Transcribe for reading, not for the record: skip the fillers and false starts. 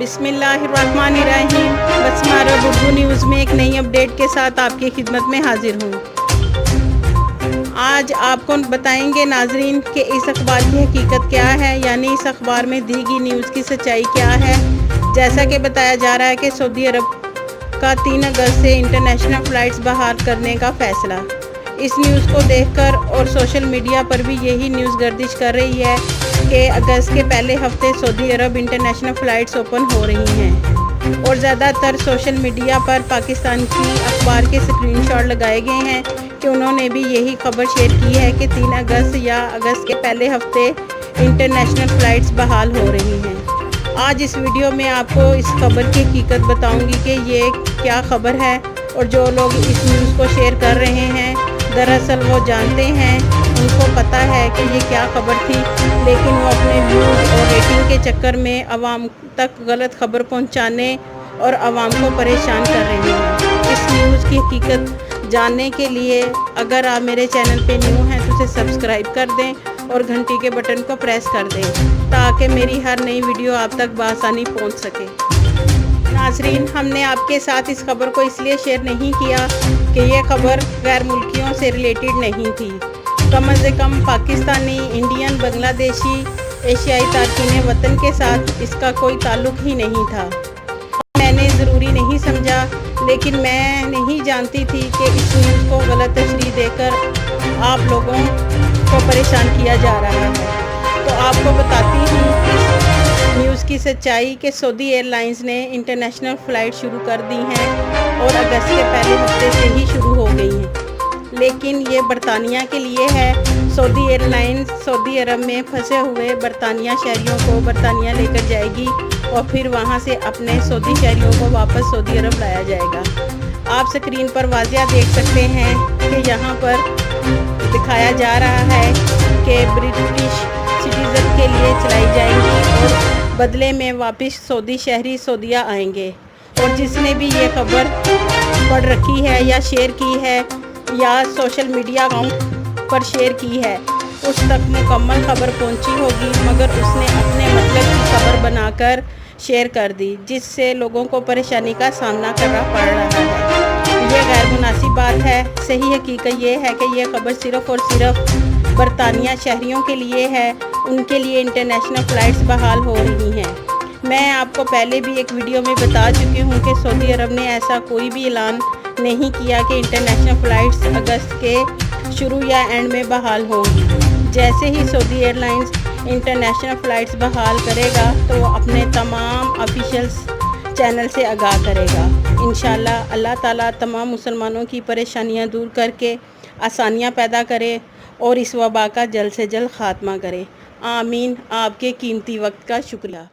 बिस्मिल्लाहिर्रहमानिर्रहीम। बसमा अरब उर्दू न्यूज़ में एक नई अपडेट के साथ आपकी खिदमत में हाजिर हूँ। आज आपको बताएंगे नाजरीन कि इस अखबार की हकीकत क्या है, यानी इस अखबार में दी गई न्यूज़ की सच्चाई क्या है। जैसा कि बताया जा रहा है कि सऊदी अरब का 3 अगस्त से इंटरनेशनल फ़्लाइट्स बहाल करने का फ़ैसला। इस न्यूज़ को देखकर और सोशल मीडिया पर भी यही न्यूज़ गर्दिश कर रही है कि अगस्त के पहले हफ्ते सऊदी अरब इंटरनेशनल फ़्लाइट्स ओपन हो रही हैं, और ज़्यादातर सोशल मीडिया पर पाकिस्तान की अखबार के स्क्रीनशॉट लगाए गए हैं कि उन्होंने भी यही खबर शेयर की है कि 3 अगस्त या अगस्त के पहले हफ्ते इंटरनेशनल फ़्लाइट्स बहाल हो रही हैं। आज इस वीडियो में आपको इस खबर की हकीकत बताऊंगी कि ये क्या खबर है, और जो लोग इस न्यूज़ को शेयर कर रहे हैं दरअसल वो जानते हैं, उनको पता है कि ये क्या खबर थी, लेकिन वो अपने व्यूज़ और रेटिंग के चक्कर में आवाम तक गलत खबर पहुंचाने और आवाम को परेशान कर रहे हैं। इस न्यूज़ की हकीकत जानने के लिए अगर आप मेरे चैनल पे न्यू हैं तो उसे सब्सक्राइब कर दें और घंटी के बटन को प्रेस कर दें ताकि मेरी हर नई वीडियो आप तक बआसानी पहुंच सके। नाज़रीन, हमने आपके साथ इस खबर को इसलिए शेयर नहीं किया कि ये खबर गैर मुल्कियों से रिलेटेड नहीं थी। कम से कम पाकिस्तानी, इंडियन, बांग्लादेशी, एशियाई तारकीन वतन के साथ इसका कोई ताल्लुक़ ही नहीं था। मैंने ज़रूरी नहीं समझा, लेकिन मैं नहीं जानती थी कि इस न्यूज़ को गलत तशरीह देकर आप लोगों को परेशान किया जा रहा है। तो आपको बताती हूँ न्यूज़ की सच्चाई कि सऊदी एयरलाइंस ने इंटरनेशनल फ़्लाइट शुरू कर दी हैं और अगस्त के पहले हफ्ते से ही शुरू हो गई हैं, लेकिन ये बरतानिया के लिए है। सऊदी एयरलाइंस सऊदी अरब में फंसे हुए बरतानिया शहरियों को बरतानिया लेकर जाएगी और फिर वहाँ से अपने सऊदी शहरियों को वापस सऊदी अरब लाया जाएगा। आप स्क्रीन पर वाज़िया देख सकते हैं कि यहाँ पर दिखाया जा रहा है कि ब्रिटिश सिटीज़न के लिए चलाई जाएंगी और बदले में वापस सऊदी शहरी सऊदीया आएंगे। और जिसने भी ये खबर पढ़ रखी है या शेयर की है या सोशल मीडिया अकाउंट पर शेयर की है, उस तक मुकम्मल खबर पहुंची होगी, मगर उसने अपने मतलब की खबर बनाकर शेयर कर दी, जिससे लोगों को परेशानी का सामना करना पड़ रहा है। ये गैर मुनासिब बात है। सही हकीकत ये है कि ये खबर सिर्फ़ और सिर्फ बरतानिया शहरियों के लिए है, उनके लिए इंटरनेशनल फ़्लाइट्स बहाल हो रही हैं। मैं आपको पहले भी एक वीडियो में बता चुकी हूँ कि सऊदी अरब ने ऐसा कोई भी ऐलान नहीं किया कि इंटरनेशनल फ़्लाइट्स अगस्त के शुरू या एंड में बहाल होंगी। जैसे ही सऊदी एयरलाइंस इंटरनेशनल फ़्लाइट्स बहाल करेगा तो वो अपने तमाम ऑफिशियल्स चैनल से आगाह करेगा। इंशाअल्लाह अल्लाह ताला तमाम मुसलमानों की परेशानियां दूर करके आसानियां पैदा करे और इस वबा का जल्द से जल्द ख़ात्मा करे। आमीन। आपके कीमती वक्त का शुक्रिया।